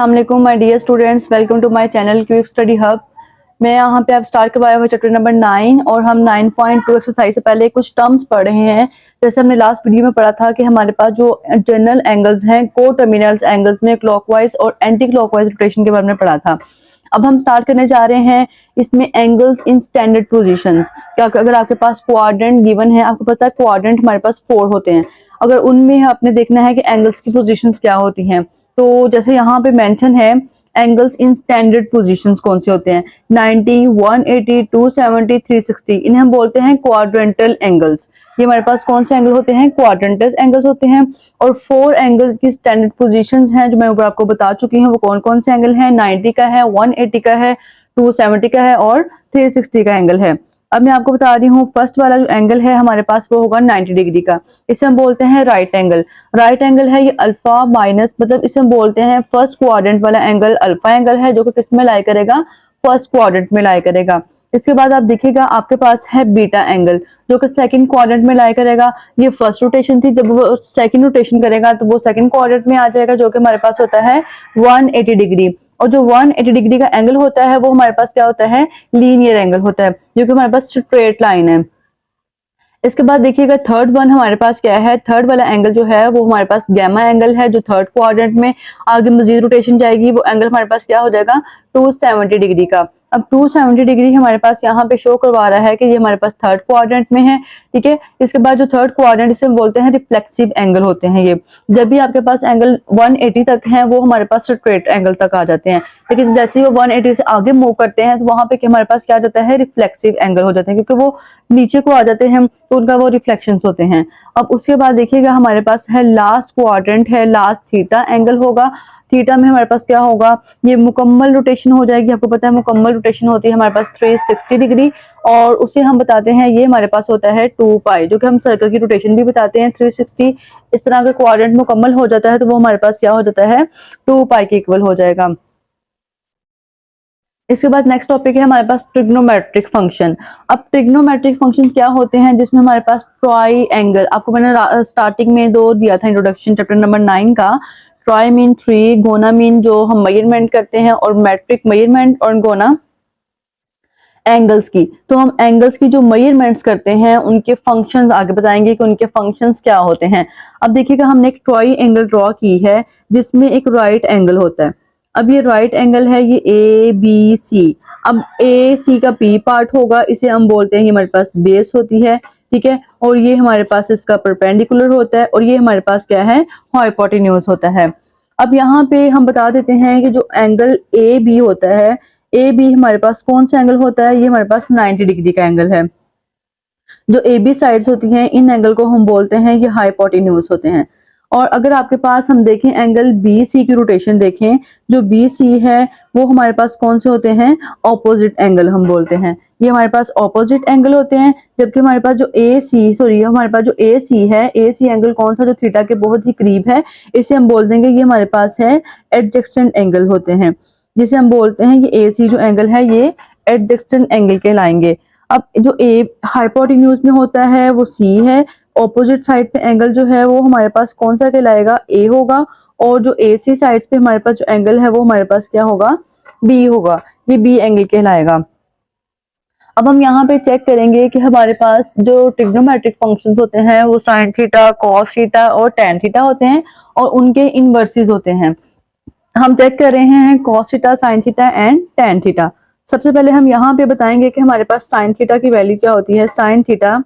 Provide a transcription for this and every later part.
अस्सलाम वालेकुम my dear students, welcome to my channel quick study hub. मैं यहाँ पे आप स्टार्ट करवाया हुआ चैप्टर नंबर 9 और हम 9.2 एक्सरसाइज से पहले कुछ टर्म्स पढ़ रहे हैं। जैसे हमने लास्ट वीडियो में पढ़ा था कि हमारे पास जो जनरल एंगल्स हैं को टर्मिनल्स एंगल्स में क्लॉकवाइज और एंटी क्लॉकवाइज रोटेशन के बारे में पढ़ा था। अब हम स्टार्ट करने जा रहे हैं इसमें एंगल्स इन स्टैंडर्ड पोजीशंस। क्या अगर आपके पास क्वाड्रेंट गिवन है, आपको पता है क्वाड्रेंट हमारे पास 4 होते हैं, अगर उनमें आपने देखना है कि एंगल्स की पोजीशंस क्या होती हैं, तो जैसे यहाँ पे मेंशन है एंगल्स इन स्टैंडर्ड पोजीशंस कौन से होते हैं 90, 180, 270, 360, इन्हें हम बोलते हैं क्वाड्रेंटल एंगल्स। ये हमारे पास कौन से एंगल होते हैं, क्वाड्रेंटल एंगल्स होते हैं। और 4 एंगल्स की स्टैंडर्ड पोजीशंस हैं जो मैं ऊपर आपको बता चुकी हूँ। वो कौन कौन से एंगल हैं, 90 का है, 180 का है, 270 का है और 360 का एंगल है। अब मैं आपको बता रही हूँ फर्स्ट वाला जो एंगल है हमारे पास वो होगा 90 डिग्री का, इसे हम बोलते हैं राइट एंगल। राइट एंगल है ये अल्फा माइनस, मतलब इसे हम बोलते हैं फर्स्ट क्वाड्रेंट वाला एंगल अल्फा एंगल है, जो कि किस में लाई करेगा, फर्स्ट क्वाड्रेंट में लाई करेगा। इसके बाद आप देखिएगा आपके पास है बीटा एंगल, जो कि सेकंड क्वाड्रेंट में लाई करेगा। ये फर्स्ट रोटेशन थी, जब वो सेकंड रोटेशन करेगा तो वो सेकंड क्वाड्रेंट में आ जाएगा, जो कि हमारे पास होता है 180 डिग्री। और जो 180 डिग्री का एंगल होता है वो हमारे पास क्या होता है, लीनियर एंगल होता है, जो कि हमारे पास स्ट्रेट लाइन है। इसके बाद देखिएगा थर्ड वन हमारे पास क्या है, थर्ड वाला एंगल जो है वो हमारे पास गैमा एंगल है, जो थर्ड क्वाड्रेंट में आगे मजीद रोटेशन जाएगी वो एंगल हमारे पास क्या हो जाएगा 270 डिग्री का। अब 270 डिग्री हमारे पास यहाँ पे शो करवा रहा है कि ये हमारे पास थर्ड क्वाड्रेंट में है, ठीक है। इसके बाद जो थर्ड क्वाड्रेंट इसे बोलते हैं रिफ्लेक्सिव एंगल होते हैं। ये जब भी आपके पास एंगल 180 तक है वो हमारे पास स्ट्रेट एंगल तक आ जाते हैं, लेकिन जैसे ही वो 180 से आगे मूव करते हैं तो वहां पे हमारे पास क्या आ जाता है, रिफ्लेक्सिव एंगल हो जाते हैं, क्योंकि वो नीचे को आ जाते हैं तो उनका वो रिफ्लेक्शंस होते हैं। अब उसके बाद देखिएगा हमारे पास है लास्ट क्वाड्रेंट है, लास्ट थीटा एंगल होगा। थीटा में हमारे पास क्या होगा, ये मुकम्मल रोटेशन हो जाएगी। आपको पता है मुकम्मल रोटेशन होती है हमारे पास 360 डिग्री, और उसे हम बताते हैं ये हमारे पास होता है 2 पाई, जो कि हम सर्कल की रोटेशन भी बताते हैं 360। इस तरह अगर क्वाड्रेंट मुकम्मल हो जाता है तो वो हमारे पास क्या हो जाता है 2 पाई के इक्वल हो जाएगा। इसके बाद नेक्स्ट टॉपिक है हमारे पास ट्रिग्नोमेट्रिक फंक्शन। अब ट्रिग्नोमेट्रिक फंक्शन क्या होते हैं, जिसमें हमारे पास ट्राई एंगल, आपको मैंने स्टार्टिंग में दो दिया था इंट्रोडक्शन चैप्टर नंबर 9 का। ट्राई मीन 3, गोना मीन जो हम मेजरमेंट करते हैं, और मैट्रिक मेजरमेंट, और गोना एंगल्स की। तो हम एंगल्स की जो मेजरमेंट्स करते हैं उनके फंक्शंस आगे बताएंगे कि उनके फंक्शंस क्या होते हैं। अब देखिएगा हमने एक ट्राई एंगल ड्रॉ की है जिसमें एक राइट एंगल होता है। अब ये राइट एंगल है, ये ए बी सी। अब ए सी का पी पार्ट होगा, इसे हम बोलते हैं, ये हमारे पास बेस होती है, ठीक है। और ये हमारे पास इसका परपेंडिकुलर होता है, और ये हमारे पास क्या है, हाइपोटेन्यूज होता है। अब यहाँ पे हम बता देते हैं कि जो एंगल ए बी होता है, ए बी हमारे पास कौन सा एंगल होता है, ये हमारे पास 90 डिग्री का एंगल है। जो ए बी साइड्स होती हैं इन एंगल को हम बोलते हैं ये हाइपोटेन्यूज होते हैं। और अगर आपके पास हम देखें एंगल बी सी की रोटेशन देखें, जो बी सी है वो हमारे पास कौन से होते हैं, ऑपोजिट एंगल हम बोलते हैं। ये हमारे पास ऑपोजिट एंगल होते हैं, जबकि हमारे पास जो हमारे पास जो ए सी है, ए सी एंगल कौन सा, जो थीटा के बहुत ही करीब है, इसे हम बोल देंगे ये हमारे पास है एडजेसेंट एंगल होते हैं, जिसे हम बोलते हैं ये ए सी जो एंगल है ये एडजेसेंट एंगल कहलाएंगे। अब जो ए हाइपोटेन्यूज में होता है वो सी है, ऑपोजिट साइड पे एंगल जो है वो हमारे पास कौन सा कहलाएगा, ए होगा। और जो ए सी साइड पे हमारे पास जो एंगल है वो हमारे पास क्या होगा, बी होगा, ये बी एंगल कहलाएगा। अब हम यहाँ पे चेक करेंगे कि हमारे पास जो ट्रिग्नोमेट्रिक फंक्शंस होते हैं वो साइन थीटा, कॉस थीटा और टेन थीटा होते हैं, और उनके इनवर्सेस होते हैं। हम चेक कर रहे हैं cos theta, sine theta and tan theta. सबसे पहले हम यहाँ पे बताएंगे कि हमारे पास साइन थीटा की वैल्यू क्या होती है। साइन थीटा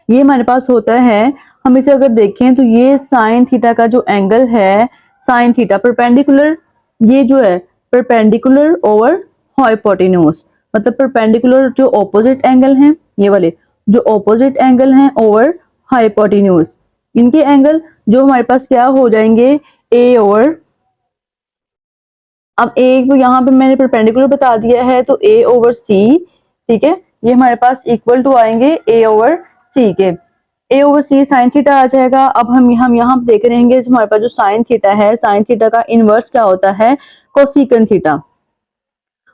ये हमारे पास होता है, हम इसे अगर देखें तो ये साइन थीटा का जो एंगल है, साइन थीटा परपेंडिकुलर, ये जो है परपेंडिकुलर ओवर हाइपोटेन्यूज, मतलब परपेंडिकुलर जो ऑपोजिट एंगल हैं, ये वाले जो ऑपोजिट एंगल हैं ओवर हाइपोटेन्यूज, इनके एंगल जो हमारे पास क्या हो जाएंगे, ए ओवर। अब ए को यहाँ पे मैंने परपेंडिकुलर बता दिया है तो ए ओवर सी, ठीक है, ये हमारे पास इक्वल टू आएंगे ए ओवर सी के। ए ओवर सी साइन थीटा आ जाएगा। अब हम यहाँ देख रहे हैं हमारे पास जो साइन थीटा है, साइन थीटा का इनवर्स क्या होता है, कोसेकेंट थीटा।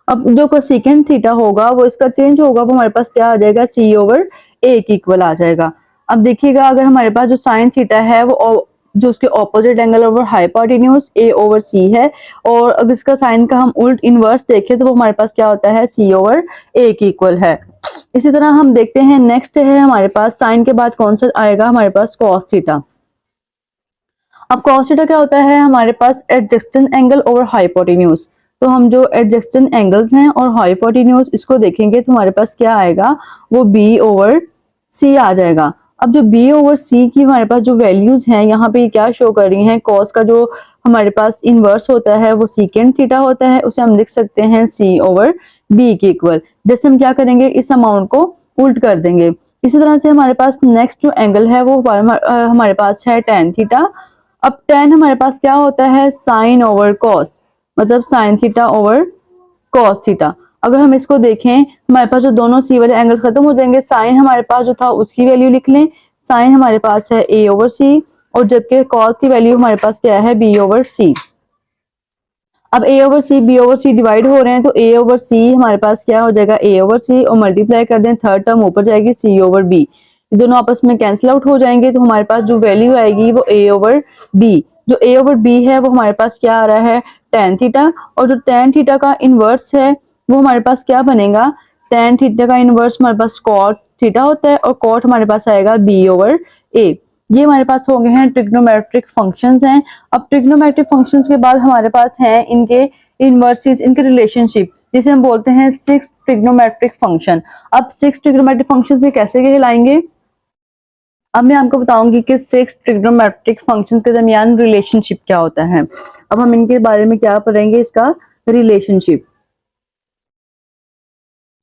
अब जो कोसेकेंट थीटा होगा वो इसका चेंज होगा, वो हमारे पास क्या आ जाएगा, सी ओवर ए के इक्वल आ जाएगा। अब देखिएगा अगर हमारे पास जो साइन थीटा है वो जो उसके opposite angle over hypotenuse A over सी है, और अगर इसका साइन का हम उल्ट इनवर्स देखें तो वो हमारे पास क्या होता है, सी ओवर ए के इक्वल है। इसी तरह हम देखते हैं नेक्स्ट है हमारे पास साइन के बाद कौन सा आएगा हमारे पास, कॉस थीटा। अब कॉस थीटा क्या होता है हमारे पास, एडजेसेंट एंगल ओवर हाइपोटेन्यूज। तो हम जो एडजेसेंट एंगल्स हैं और हाइपोटेन्यूज इसको देखेंगे तो हमारे पास क्या आएगा, वो बी ओवर सी आ जाएगा। अब जो बी ओवर सी की हमारे पास जो वैल्यूज हैं यहाँ पे क्या शो कर रही हैं, कॉस का जो हमारे पास इनवर्स होता है वो सीकेंड थीटा होता है, उसे हम लिख सकते हैं सी ओवर बी के इक्वल। जैसे हम क्या करेंगे, इस अमाउंट को उल्ट कर देंगे। इसी तरह से हमारे पास नेक्स्ट जो एंगल है वो हमारे पास है टेन थीटा। अब टेन हमारे पास क्या होता है, साइन ओवर कॉस, मतलब sine theta over cos theta. अगर हम इसको देखें हमारे पास जो दोनों सी वाले एंगल्स खत्म हो जाएंगे, साइन हमारे पास जो था उसकी वैल्यू लिख लें, साइन हमारे पास है ए ओवर सी, और जबकि कॉस की वैल्यू हमारे पास क्या है, बी ओवर सी। अब ए ओवर सी बी ओवर सी डिवाइड हो रहे हैं तो ए ओवर सी हमारे पास क्या हो जाएगा, ए ओवर सी, और मल्टीप्लाई कर दें थर्ड टर्म ऊपर जाएगी सी ओवर बी, दोनों आपस में कैंसिल आउट हो जाएंगे तो हमारे पास जो वैल्यू आएगी वो ए ओवर बी। जो ए ओवर बी है वो हमारे पास क्या आ रहा है, टेन थीटा, और जो टेन थीटा का इनवर्स है वो हमारे पास क्या बनेगा, टेन थीटा का इनवर्स हमारे पास कॉट थीटा होता है, और कॉट हमारे पास आएगा बी ओवर ए। ये हमारे पास हो गए हैं ट्रिग्नोमेट्रिक फंक्शंस हैं। अब ट्रिग्नोमेट्रिक फंक्शंस के बाद हमारे पास हैं इनके इनवर्सेस, इनके रिलेशनशिप, जिसे हम बोलते हैं सिक्स ट्रिग्नोमेट्रिक फंक्शन। अब सिक्स ट्रिग्नोमेट्रिक फंक्शंस ये कैसे कहलाएंगे, अब मैं आपको बताऊंगी कि सिक्स ट्रिग्नोमेट्रिक फंक्शंस के दरमियान रिलेशनशिप क्या होता है। अब हम इनके बारे में क्या पढ़ेंगे, इसका रिलेशनशिप।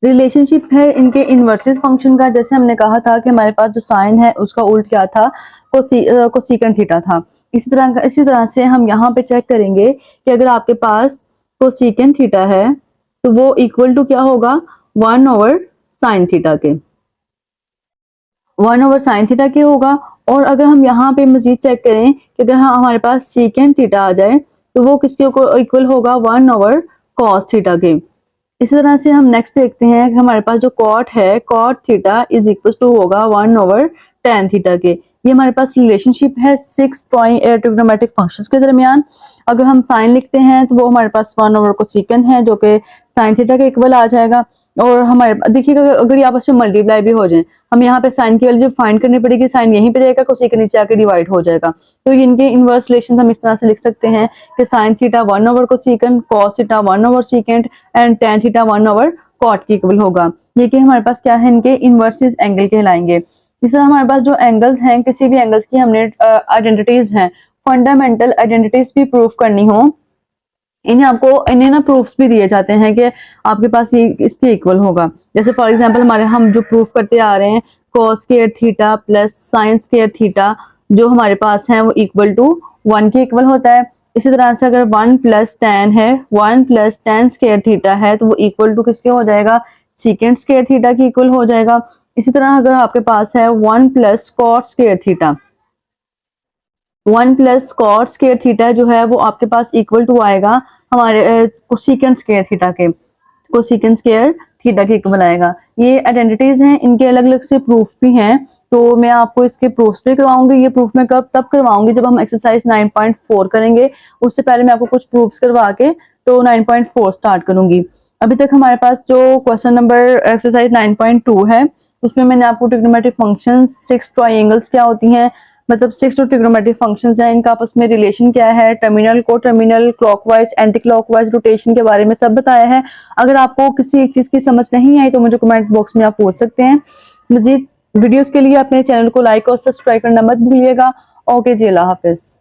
रिलेशनशिप है इनके इनवर्सेस फंक्शन का। जैसे हमने कहा था कि हमारे पास जो साइन है उसका उल्ट क्या था, कोसेकंड थीटा था। इसी तरह से हम यहाँ पे चेक करेंगे कि अगर आपके पास कोसेकंड थीटा है तो वो इक्वल टू क्या होगा, वन ओवर साइन थीटा के, वन ओवर साइन थीटा के होगा। और अगर हम यहाँ पे मजीद चेक करें कि अगर हमारे पास सेकेंड थीटा आ जाए तो वो किसके इक्वल होगा, वन ओवर कॉस थीटा के। इसी तरह से हम नेक्स्ट देखते हैं कि हमारे पास जो कॉट है, cot theta is equal to होगा वन ओवर टेन थीटा के। ये हमारे पास रिलेशनशिप है सिक्स ट्रिग्नोमेट्रिक फंक्शंस के दरमियान। अगर हम साइन लिखते हैं तो वो हमारे पास वन ओवर कोसेकंड है जो कि साइन थीटा के इक्वल आ जाएगा। और हमारे देखिएगा अगर ये आपस में मल्टीप्लाई भी हो जाए, हम यहाँ पे साइन की वैल्यू फाइंड करनी पड़ेगी, साइन यहीं पे रहेगा, कोसेकंड नीचे आके डिवाइड हो जाएगा। तो इनके इनवर्स रिलेशन हम इस तरह से लिख सकते हैं कि sine theta one over cosecant, cos theta one over secant, and tan theta one over cot के इक्वल होगा। ये कि हमारे पास क्या है, इनके इनवर्सेस एंगल कहलाएंगे। इस तरह हमारे पास जो एंगल्स हैं, किसी भी एंगल्स की हमने आइडेंटिटीज हैं, फंडामेंटल आइडेंटिटीज भी प्रूफ करनी हो, इन्हें ना प्रूफ्स भी दिए जाते हैं कि आपके पास ये इसके इक्वल होगा। जैसे फॉर एग्जांपल हम जो प्रूफ करते आ रहे हैं, cos square theta plus sine square theta जो हमारे पास है वो इक्वल टू वन के इक्वल होता है। इसी तरह से अगर वन प्लस टेन है, one plus tan square theta है तो वो इक्वल टू किसके हो जाएगा, सेकेंड स्क्वायर थीटा की इक्वल हो जाएगा। इसी तरह अगर आपके पास है one plus cot square theta, one plus cot square theta जो है वो आपके पास इक्वल टू आएगा हमारे कोसेकंड स्क्वायर थीटा के, कोसेकंड स्क्वायर थीटा के इक्वल आएगा। ये आइडेंटिटीज हैं, इनके अलग अलग से प्रूफ भी हैं, तो मैं आपको इसके प्रूफ्स भी करवाऊंगी। ये प्रूफ मैं तब करवाऊंगी जब हम एक्सरसाइज 9.4 करेंगे। उससे पहले मैं आपको कुछ प्रूफ्स करवा के तो 9.4 स्टार्ट करूंगी। अभी तक हमारे पास जो क्वेश्चन नंबर एक्सरसाइज 9.2 है उसमें मैंने आपको ट्रिग्नोमेट्रिक फंक्शंस, सिक्स ट्रायंगल्स क्या होती हैं, मतलब सिक्स ट्रिग्नोमेट्रिक फंक्शंस हैं, इनका आपस में रिलेशन क्या है, टर्मिनल को terminal, clockwise anti clockwise rotation के बारे में सब बताया है। अगर आपको किसी एक चीज की समझ नहीं आई तो मुझे कमेंट बॉक्स में आप पूछ सकते हैं। मजीद वीडियोस के लिए अपने चैनल को लाइक और सब्सक्राइब करना मत भूलिएगा। ओके जी, अल्लाह हाफिज।